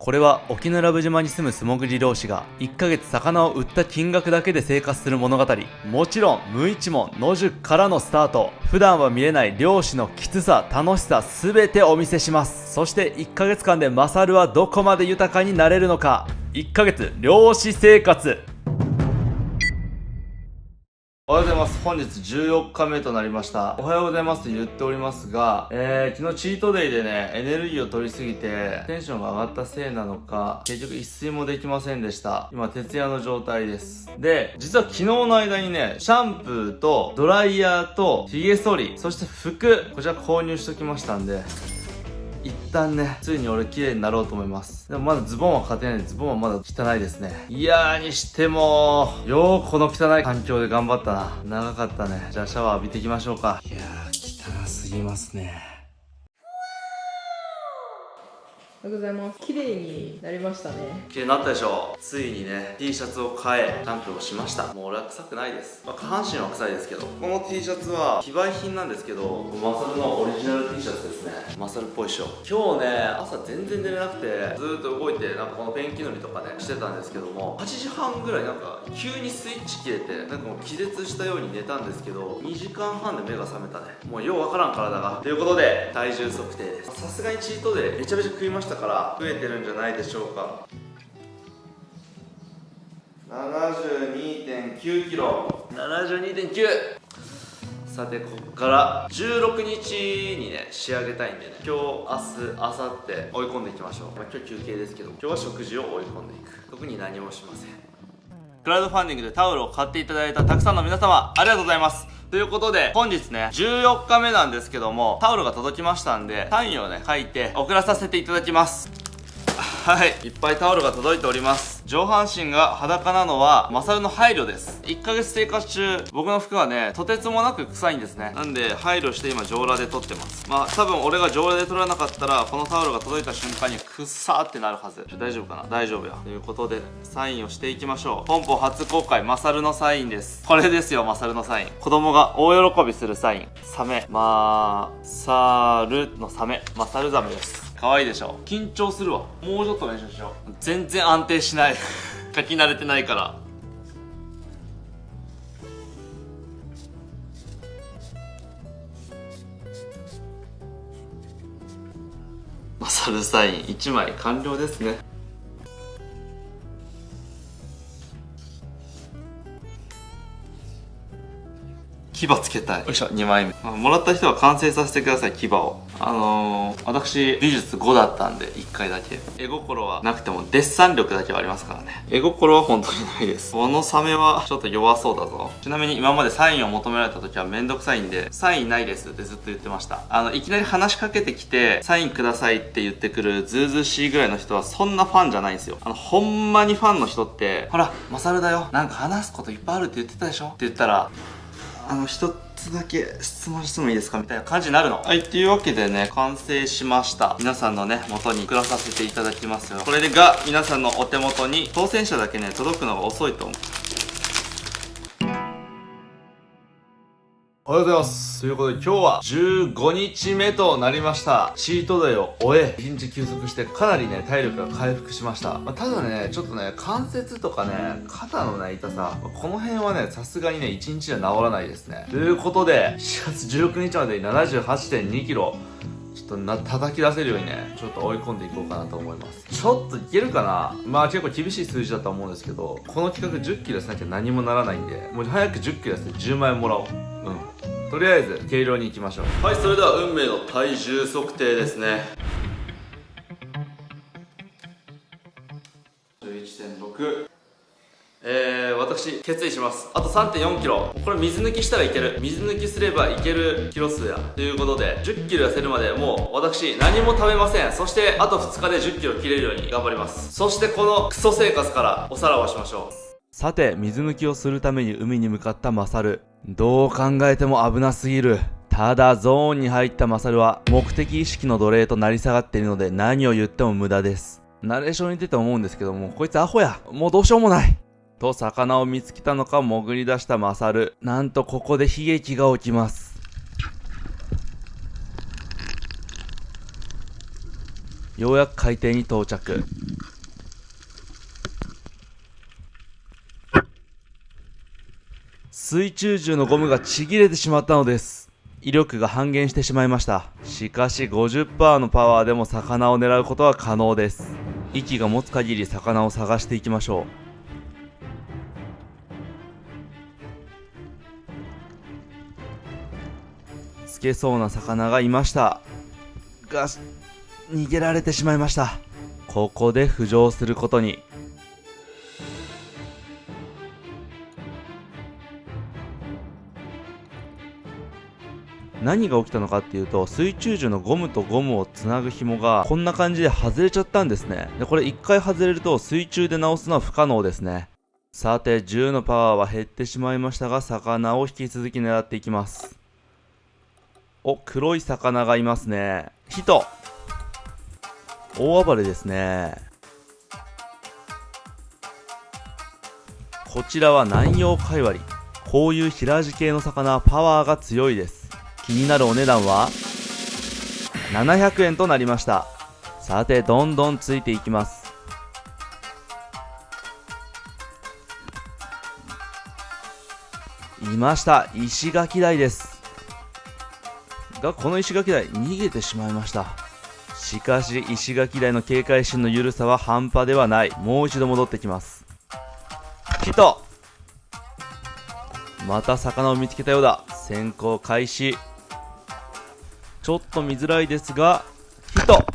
これは沖永良部島に住む素潜り漁師が1ヶ月魚を売った金額だけで生活する物語。もちろん無一文野宿からのスタート。普段は見れない漁師のきつさ楽しさ全てお見せします。そして1ヶ月間でマサルはどこまで豊かになれるのか。1ヶ月漁師生活。おはようございます。本日14日目となりました。おはようございますと言っておりますが、昨日チートデイでね、エネルギーを取りすぎて、テンションが上がったせいなのか、結局一睡もできませんでした。今、徹夜の状態です。で、実は昨日の間にね、シャンプーとドライヤーと髭剃り、そして服、こちら購入しときましたんで、一旦ね、ついに俺綺麗になろうと思います。でもまだズボンは勝てないんで、ズボンはまだ汚いですね。いやーにしても、よーこの汚い環境で頑張ったな。長かったね。じゃあシャワー浴びていきましょうか。いやー、汚すぎますね。おはようございます。綺麗になりましたね。綺麗になったでしょう。ついにね、T シャツを変え、シャンプーをしました。もう俺は臭くないです。下半身は臭いですけど。この T シャツは非売品なんですけど、マサルのオリジナル T シャツですね。マサルっぽいっしょ。今日ね、朝全然寝れなくて、ずーっと動いて、なんかこのペンキ塗りとかね、してたんですけども、8時半ぐらいなんか、急にスイッチ切れて、なんかもう気絶したように寝たんですけど、2時間半で目が覚めたね。もうようわからん体が。ということで、体重測定です。さすがにチートでめちゃめちゃ食いましたから増えてるんじゃないでしょうか。 72.9 キロ 72.9。 さてここから16日にね仕上げたいんでね、今日明日明後日追い込んでいきましょう。今日休憩ですけど、今日は食事を追い込んでいく。特に何もしません。クラウドファンディングでタオルを買っていただいたたくさんの皆様ありがとうございます。ということで本日ね14日目なんですけども、タオルが届きましたんでサインをね書いて送らさせていただきます。はい、いっぱいタオルが届いております。上半身が裸なのはマサルの配慮です。1ヶ月生活中僕の服はねとてつもなく臭いんですね。なんで配慮して今上裸で撮ってます。まあ多分俺が上裸で撮らなかったらこのタオルが届いた瞬間にくっさーってなるはず。大丈夫かな、大丈夫や。ということでサインをしていきましょう。本邦初公開マサルのサインです。これですよ、マサルのサイン。子供が大喜びするサイン。サメマサルのサメ、マサルザメです。可愛いでしょ。緊張するわ。もうちょっと練習しよう。全然安定しない書き慣れてないから。マサルサイン1枚完了ですね。牙つけたい。よいしょ、2枚目。もらった人は完成させてください、牙を。私、美術5だったんで、1回だけ。絵心はなくても、デッサン力だけはありますからね。絵心は本当にないです。このサメはちょっと弱そうだぞ。ちなみに今までサインを求められた時はめんどくさいんで、サインないですってずっと言ってました。いきなり話しかけてきて、サインくださいって言ってくるズうずうしいぐらいの人はそんなファンじゃないんですよ。ほんまにファンの人って、ほら、マサルだよ。なんか話すこといっぱいあるって言ってたでしょって言ったら、一つだけ質問してもいいですかみたいな感じになるの。はい、というわけでね、完成しました。皆さんのね、元に送らさせていただきますよ。これが皆さんのお手元に、当選者だけね、届くのが遅いと思う。おはようございます。ということで今日は15日目となりました。チートデイを終え、1日休息してかなりね、体力が回復しました。ただね、ちょっとね、関節とかね、肩のね、痛さ、この辺はね、さすがにね、1日じゃ治らないですね。ということで、4月16日までに 78.2 キロ、ちょっと叩き出せるようにね、ちょっと追い込んでいこうかなと思います。ちょっといけるかな。まあ結構厳しい数字だと思うんですけど、この企画10キロ痩せなきゃ何もならないんで、もう早く10キロ痩せて10万円もらおう。とりあえず計量に行きましょう。はい、それでは運命の体重測定ですね。 11.6。私決意します。あと 3.4 キロ。これ水抜きしたらいける。水抜きすればいけるキロ数や。ということで10キロ痩せるまでもう私何も食べません。そしてあと2日で10キロ切れるように頑張ります。そしてこのクソ生活からおさらばしましょう。さて、水抜きをするために海に向かったマサル。どう考えても危なすぎる。ただゾーンに入ったマサルは目的意識の奴隷となり下がっているので何を言っても無駄です。ナレーションに出て思うんですけども、こいつアホや。もうどうしようもない。と魚を見つけたのか潜り出したマサル。なんとここで悲劇が起きます。ようやく海底に到着。水中銃のゴムがちぎれてしまったのです。威力が半減してしまいました。しかし 50% のパワーでも魚を狙うことは可能です。息が持つ限り魚を探していきましょう。つけそうな魚がいましたが、逃げられてしまいました。ここで浮上することに。何が起きたのかっていうと、水中銃のゴムとゴムをつなぐ紐がこんな感じで外れちゃったんですね。でこれ一回外れると水中で直すのは不可能ですね。さて銃のパワーは減ってしまいましたが、魚を引き続き狙っていきます。お、黒い魚がいますね。人大暴れですね。こちらは南洋カイワリ。こういう平地系の魚はパワーが強いです。気になるお値段は700円となりました。さてどんどんついていきます。いました、石垣鯛ですが、この石垣鯛逃げてしまいました。しかし石垣鯛の警戒心の緩さは半端ではない。もう一度戻ってきます。ヒット。また魚を見つけたようだ。先行開始。ちょっと見づらいですがヒット。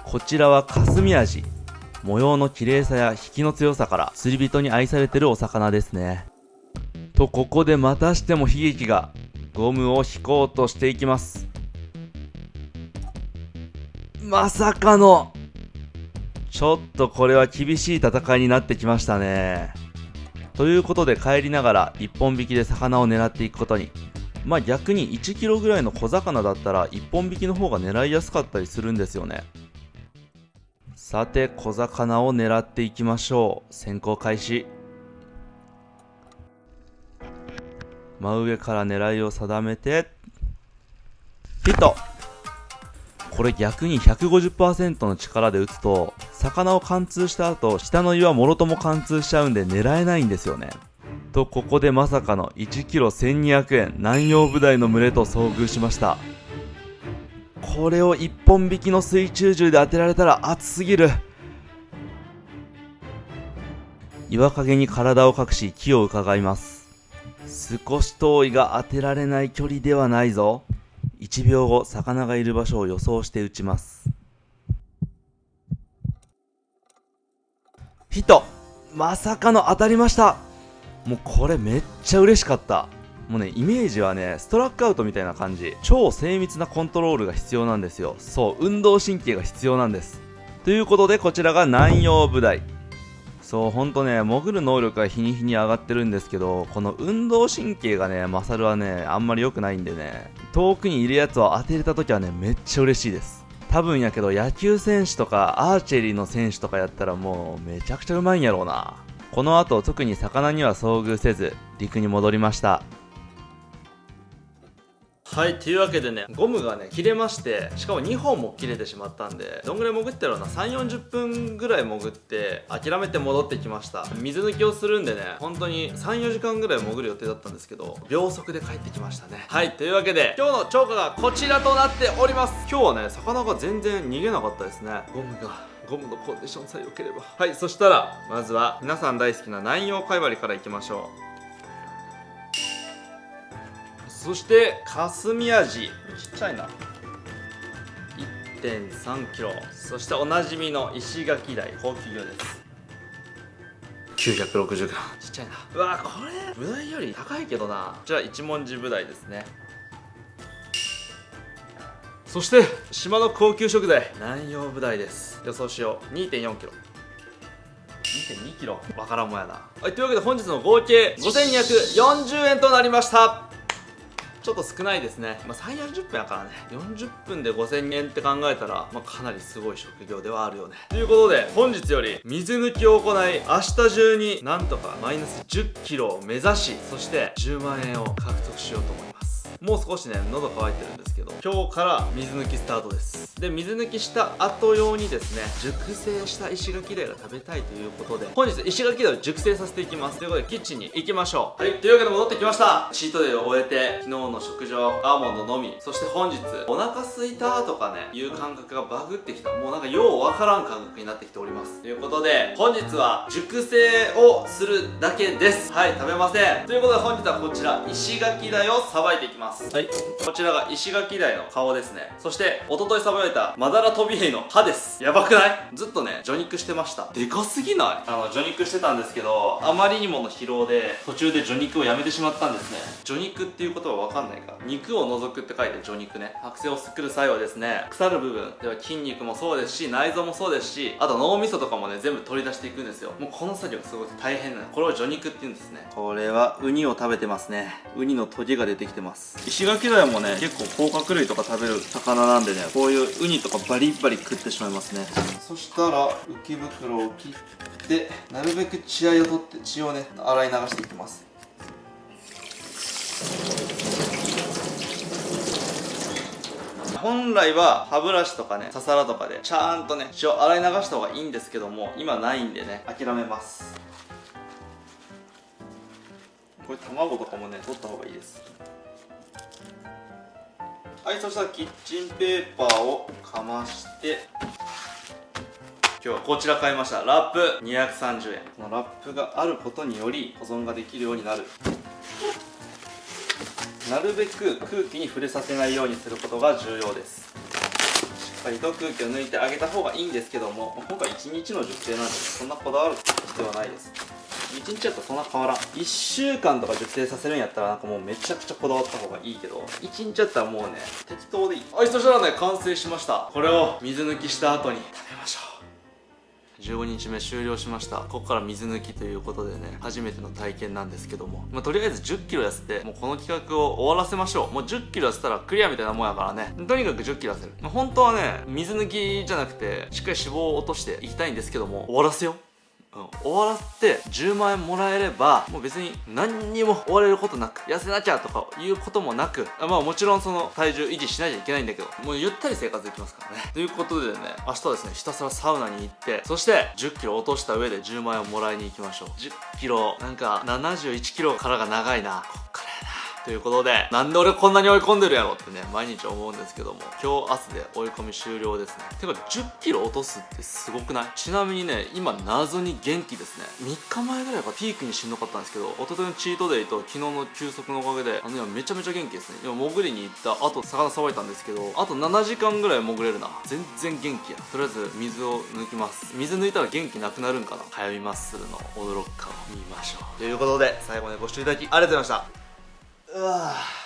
こちらはカスミアジ。模様の綺麗さや引きの強さから釣り人に愛されてるお魚ですね。とここでまたしても悲劇が。ゴムを引こうとしていきます。まさかの。ちょっとこれは厳しい戦いになってきましたね。ということで帰りながら1本引きで魚を狙っていくことに。逆に1キロぐらいの小魚だったら1本引きの方が狙いやすかったりするんですよね。さて小魚を狙っていきましょう。先行開始。真上から狙いを定めてヒット。これ逆に 150% の力で打つと魚を貫通した後下の岩もろとも貫通しちゃうんで狙えないんですよね。とここでまさかの 1kg1200 円南洋ブダイの群れと遭遇しました。これを1本引きの水中銃で当てられたら熱すぎる。岩陰に体を隠し木を伺います。少し遠いが当てられない距離ではないぞ。1秒後魚がいる場所を予想して撃ちます。ヒット。まさかの当たりました。もうこれめっちゃ嬉しかった。もうねイメージはねストラックアウトみたいな感じ。超精密なコントロールが必要なんですよ。そう運動神経が必要なんです。ということでこちらが南洋ブダイ。そうほんとね潜る能力が日に日に上がってるんですけど、この運動神経がね勝るはねあんまり良くないんでね、遠くにいるやつを当てれた時はねめっちゃ嬉しいです。多分やけど野球選手とかアーチェリーの選手とかやったらもうめちゃくちゃうまいんやろうな。この後特に魚には遭遇せず陸に戻りました。はい、というわけでねゴムがね切れまして、しかも2本も切れてしまったんで、どんぐらい潜ってるのかな、3、40分ぐらい潜って諦めて戻ってきました。水抜きをするんでね本当に3、4時間ぐらい潜る予定だったんですけど秒速で帰ってきましたね。はい、というわけで今日の釣果がこちらとなっております。今日はね魚が全然逃げなかったですね。ゴムのコンディションさえ良ければ。はい、そしたらまずは皆さん大好きな南洋カイワリからいきましょう。そしてカスミアジ、ちっちゃいな、 1.3 キロ。そしておなじみの石垣鯛、高級魚です。960グラム、ちっちゃいな。うわこれブダイより高いけどな。こちら一文字ブダイですね。そして島の高級食材南洋ブダイです。予想しよう。 2.4 キロ、 2.2 キロわからんもんやな。はい、というわけで本日の合計5240円となりました。ちょっと少ないですね。3、40分やからね。40分で5000円って考えたら、かなりすごい職業ではあるよね。ということで、本日より水抜きを行い、明日中になんとかマイナス10キロを目指し、そして10万円を獲得しようと思います。もう少しね喉乾いてるんですけど、今日から水抜きスタートです。で水抜きした後用にですね、熟成した石垣鯛が食べたいということで、本日石垣鯛を熟成させていきます。ということでキッチンに行きましょう。はい、というわけで戻ってきました。チートデイを終えて昨日の食事はアーモンドのみ、そして本日お腹空いたとかねいう感覚がバグってきた、もうなんかようわからん感覚になってきております。ということで本日は熟成をするだけです。はい、食べません。ということで本日はこちら石垣鯛をさばいていきます。はい、こちらが石垣鯛の顔ですね。そして一昨日さばいたマダラトビエイの歯です。やばくない？ずっとね除肉してました。でかすぎない？除肉してたんですけど、あまりにもの疲労で途中で除肉をやめてしまったんですね。除肉っていうことはわかんないか？肉を除くって書いて除肉ね。剥製を作る際はですね、腐る部分では筋肉もそうですし、内臓もそうですし、あと脳みそとかもね全部取り出していくんですよ。もうこの作業がすごく大変なの。これを除肉って言うんですね。これはウニを食べてますね。ウニのトゲが出てきてます。石垣鯛もね結構甲殻類とか食べる魚なんでね、こういうウニとかバリバリ食ってしまいますね。そしたら浮き袋を切ってなるべく血合いを取って血をね洗い流していきます。本来は歯ブラシとかね、ささらとかでちゃんとね血を洗い流した方がいいんですけども、今ないんでね諦めます。これ卵とかもね取った方がいいです。はい、そしたらキッチンペーパーをかまして、今日はこちら買いました。ラップ230円。このラップがあることにより保存ができるようになる。なるべく空気に触れさせないようにすることが重要です。しっかりと空気を抜いてあげた方がいいんですけども、今回1日の熟成なんでそんなこだわる必要はないです。1日だとそんな変わらん。1週間とか熟成させるんやったらなんかもうめちゃくちゃこだわった方がいいけど、1日だったらもうね適当でいい。はい、そしたらね完成しました。これを水抜きした後に食べましょう。15日目終了しました。ここから水抜きということでね、初めての体験なんですけども、とりあえず10キロ痩せてもうこの企画を終わらせましょう。もう10キロ痩せたらクリアみたいなもんやからね、とにかく10キロ痩せる。本当はね水抜きじゃなくてしっかり脂肪を落としていきたいんですけども、終わらせよう。終わらせて10万円もらえればもう別に何にも追われることなく、痩せなきゃとかいうこともなく、もちろんその体重維持しないといけないんだけど、もうゆったり生活できますからね。ということでね、明日はですねひたすらサウナに行って、そして10キロ落とした上で10万円をもらいに行きましょう。10キロなんか71キロからが長いな、こっからやな。ということで、なんで俺こんなに追い込んでるやろってね毎日思うんですけども、今日明日で追い込み終了ですね。てか10キロ落とすってすごくない？ちなみにね今謎に元気ですね。3日前ぐらいからピークにしんどかったんですけど、一昨日のチートデイと昨日の休息のおかげで今めちゃめちゃ元気ですね。今潜りに行った後魚さばいたんですけど、あと7時間ぐらい潜れるな。全然元気や。とりあえず水を抜きます。水抜いたら元気なくなるんかな。かよみマッスルの驚く顔を見ましょう。ということで最後までご視聴いただきありがとうございました。うわぁ